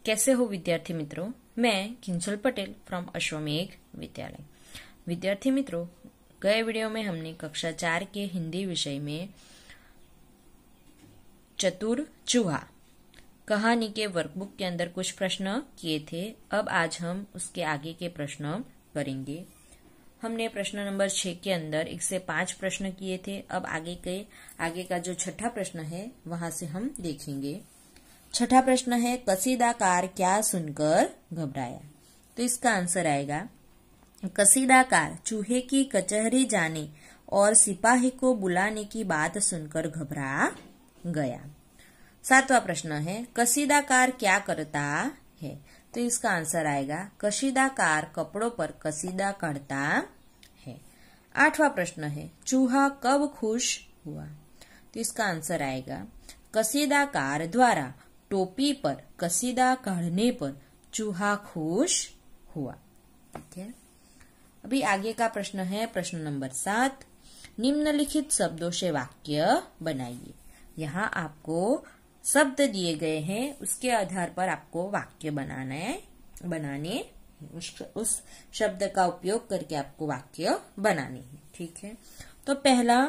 कैसे हो विद्यार्थी मित्रों। मैं किंजल पटेल फ्रॉम अश्वमेघ विद्यालय। विद्यार्थी मित्रों, गए वीडियो में हमने कक्षा 4 के हिंदी विषय में चतुर चूहा कहानी के वर्कबुक के अंदर कुछ प्रश्न किए थे। अब आज हम उसके आगे के प्रश्न करेंगे। हमने प्रश्न नंबर 6 के अंदर 1 से 5 प्रश्न किए थे। अब आगे का जो छठा प्रश्न है वहां से हम देखेंगे। छठा प्रश्न है, कसीदाकार क्या सुनकर घबराया। तो इसका आंसर आएगा, कसीदाकार चूहे की कचहरी जाने और सिपाही को बुलाने की बात सुनकर घबरा गया। सातवां प्रश्न है, कसीदाकार क्या करता है। तो इसका आंसर आएगा, कसीदाकार कपड़ों पर कसीदा काटता है। आठवां प्रश्न है, चूहा कब खुश हुआ। तो इसका आंसर आएगा, कसीदाकार द्वारा टोपी पर कसीदा काढ़ने पर चूहा खुश हुआ। ठीक है। अभी आगे का प्रश्न है प्रश्न नंबर 7, निम्नलिखित शब्दों से वाक्य बनाइए। यहाँ आपको शब्द दिए गए हैं, उसके आधार पर आपको वाक्य बनाने उस शब्द का उपयोग करके आपको वाक्य बनाने हैं। ठीक है। तो पहला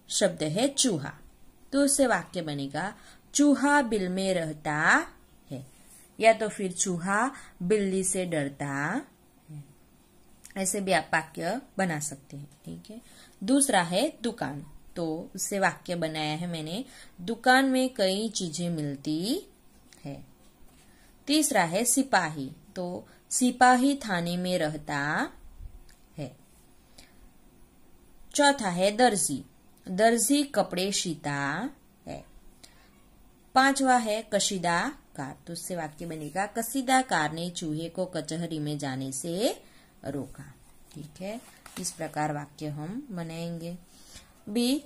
शब्द है चूहा, तो उससे वाक्य बनेगा, चूहा बिल में रहता है, या तो फिर चूहा बिल्ली से डरता है। ऐसे भी आप वाक्य बना सकते हैं। ठीक है। दूसरा है दुकान, तो उससे वाक्य बनाया है मैंने, दुकान में कई चीजें मिलती है। तीसरा है सिपाही, तो सिपाही थाने में रहता है। चौथा है दर्जी, दर्जी कपड़े सीता है। पांचवा है कसीदाकार, तो उससे वाक्य बनेगा, कसीदाकार ने चूहे को कचहरी में जाने से रोका। ठीक है। इस प्रकार वाक्य हम बनाएंगे। बी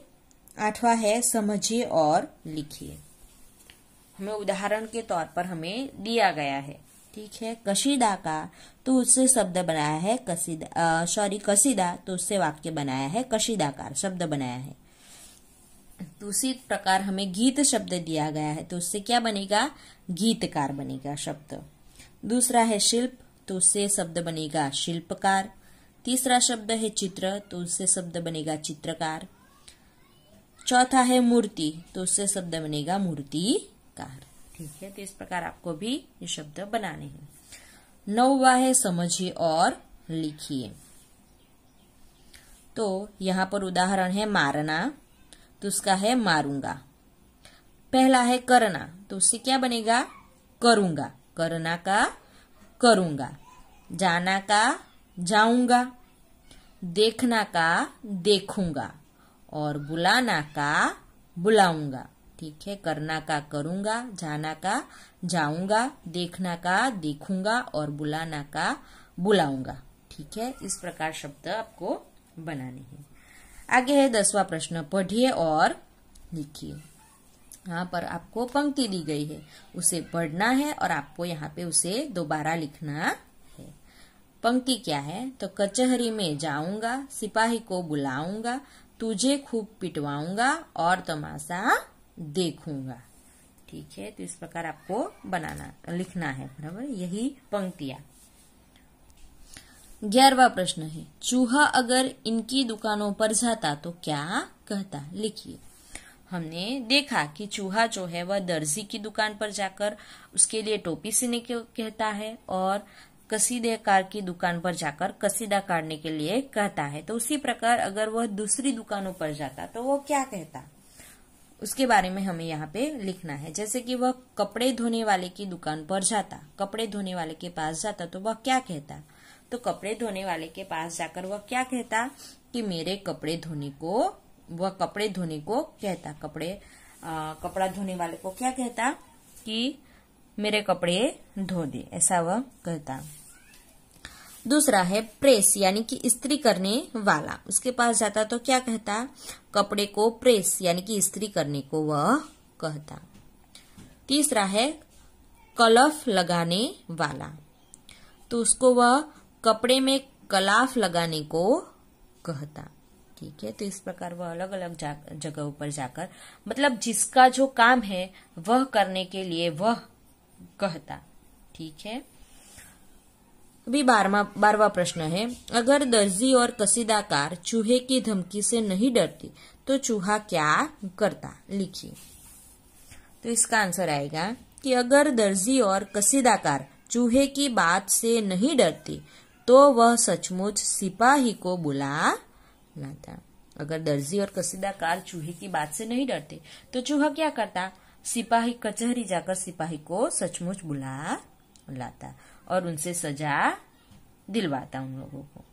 आठवां है समझिए और लिखिए। हमें उदाहरण के तौर पर हमें दिया गया है। ठीक है। कसीदाकार, तो उससे शब्द बनाया है कसीदा, तो उससे वाक्य बनाया है कसीदाकार, शब्द बनाया है। तो उसी प्रकार हमें गीत शब्द दिया गया है, तो उससे क्या बनेगा, गीतकार बनेगा शब्द। दूसरा है शिल्प, तो उससे शब्द बनेगा शिल्पकार। तीसरा शब्द है चित्र, तो उससे शब्द बनेगा चित्रकार। चौथा है मूर्ति, तो उससे शब्द बनेगा मूर्तिकार। ठीक है। तो इस प्रकार आपको भी ये शब्द बनाने हैं। 9वां है समझिए और लिखिए। तो यहाँ पर उदाहरण है मारना, तो उसका है मारूंगा। पहला है करना, तो उससे क्या बनेगा, करूंगा, करना का करूंगा। जाना का जाऊंगा, देखना का देखूंगा, और बुलाना का बुलाऊंगा। ठीक है। करना का करूंगा, जाना का जाऊंगा, देखना का देखूंगा, और बुलाना का बुलाऊंगा। ठीक है। इस प्रकार शब्द आपको बनाने हैं। आगे है 10वां प्रश्न, पढ़िए और लिखिए। यहाँ पर आपको पंक्ति दी गई है, उसे पढ़ना है और आपको यहाँ पे उसे दोबारा लिखना है। पंक्ति क्या है, तो कचहरी में जाऊंगा, सिपाही को बुलाऊंगा, तुझे खूब पिटवाऊंगा और तमाशा देखूंगा। ठीक है। तो इस प्रकार आपको लिखना है, बराबर, यही पंक्तियां। 11वां प्रश्न है, चूहा अगर इनकी दुकानों पर जाता तो क्या कहता। लिखिए। हमने देखा कि चूहा जो है वह दर्जी की दुकान पर जाकर उसके लिए टोपी सीने को कहता है, और कसीदेकार की दुकान पर जाकर कसीदा काटने के लिए कहता है। तो उसी प्रकार अगर वह दूसरी दुकानों पर जाता तो वो क्या कहता, उसके बारे में हमें यहाँ पे लिखना है। जैसे कि वह कपड़े धोने वाले की दुकान पर जाता, कपड़े धोने वाले के पास जाता, तो वह क्या कहता। तो कपड़े धोने वाले के पास जाकर वह क्या कहता कि मेरे कपड़े धोने को, वह कपड़े धोने को कहता, कपड़ा धोने वाले को क्या कहता कि मेरे कपड़े धो दे, ऐसा वह कहता। दूसरा है प्रेस, यानी कि इस्त्री करने वाला, उसके पास जाता तो क्या कहता, कपड़े को प्रेस यानी कि इस्त्री करने को वह कहता। तीसरा है कलफ लगाने वाला, तो उसको वह कपड़े में कलाफ लगाने को कहता। ठीक है। तो इस प्रकार वह अलग अलग जगहों पर जाकर, मतलब जिसका जो काम है वह करने के लिए वह कहता। ठीक है। अभी 12वां प्रश्न है, अगर दर्जी और कसीदाकार चूहे की धमकी से नहीं डरती तो चूहा क्या करता? लिखिए। तो इसका आंसर आएगा कि अगर दर्जी और कसीदाकार चूहे की बात से नहीं डरती तो वह सचमुच सिपाही को बुला लाता। अगर दर्जी और कसीदाकार चूहे की बात से नहीं डरते तो चूहा क्या करता? सिपाही कचहरी जाकर सिपाही को सचमुच बुला लाता और उनसे सजा दिलवाता उन लोगों को।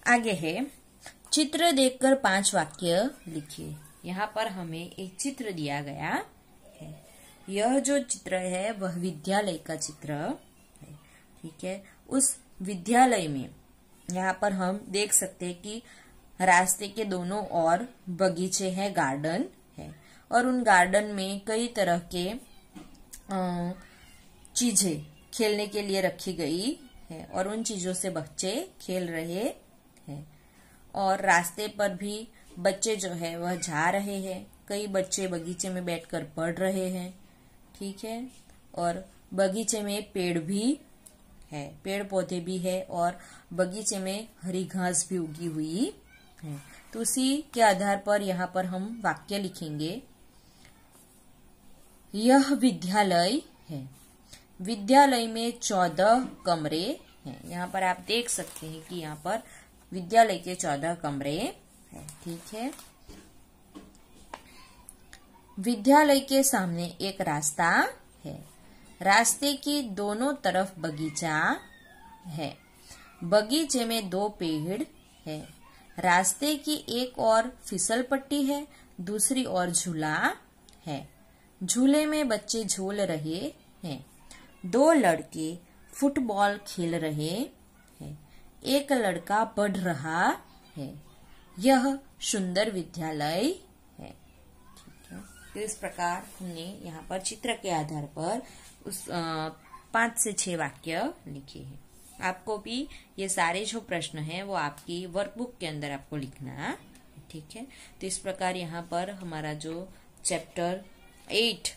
आगे है, चित्र देखकर 5 वाक्य लिखिए। यहाँ पर हमें एक चित्र दिया गया है। यह जो चित्र है वह विद्यालय का चित्र है, ठीक है। उस विद्यालय में यहाँ पर हम देख सकते हैं कि रास्ते के दोनों ओर बगीचे हैं, गार्डन है, और उन गार्डन में कई तरह के चीजें खेलने के लिए रखी गई है और उन चीजों से बच्चे खेल रहे हैं। और रास्ते पर भी बच्चे जो है वह जा रहे हैं। कई बच्चे बगीचे में बैठकर पढ़ रहे हैं, ठीक है। और बगीचे में पेड़ भी है, पेड़ पौधे भी है और बगीचे में हरी घास भी उगी हुई है। तो उसी के आधार पर यहाँ पर हम वाक्य लिखेंगे। यह विद्यालय है। विद्यालय में 14 कमरे हैं। यहाँ पर आप देख सकते हैं कि यहाँ पर विद्यालय के 14 कमरे हैं, ठीक है। विद्यालय के सामने एक रास्ता है। रास्ते की दोनों तरफ बगीचा है। बगीचे में 2 पेड़ है। रास्ते की एक ओर फिसल पट्टी है, दूसरी ओर झूला है। झूले में बच्चे झूल रहे हैं। 2 लड़के फुटबॉल खेल रहे हैं। एक लड़का पढ़ रहा है। यह सुंदर विद्यालय है, ठीक है। तो इस प्रकार हमने यहाँ पर चित्र के आधार पर उस 5 से 6 वाक्य लिखे हैं। आपको भी ये सारे जो प्रश्न हैं वो आपकी वर्कबुक के अंदर आपको लिखना है, ठीक है। तो इस प्रकार यहाँ पर हमारा जो चैप्टर 8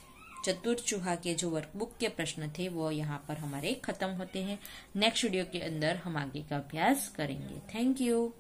चतुर चूहा के जो वर्कबुक के प्रश्न थे वो यहाँ पर हमारे खत्म होते हैं। नेक्स्ट वीडियो के अंदर हम आगे का अभ्यास करेंगे। Thank you.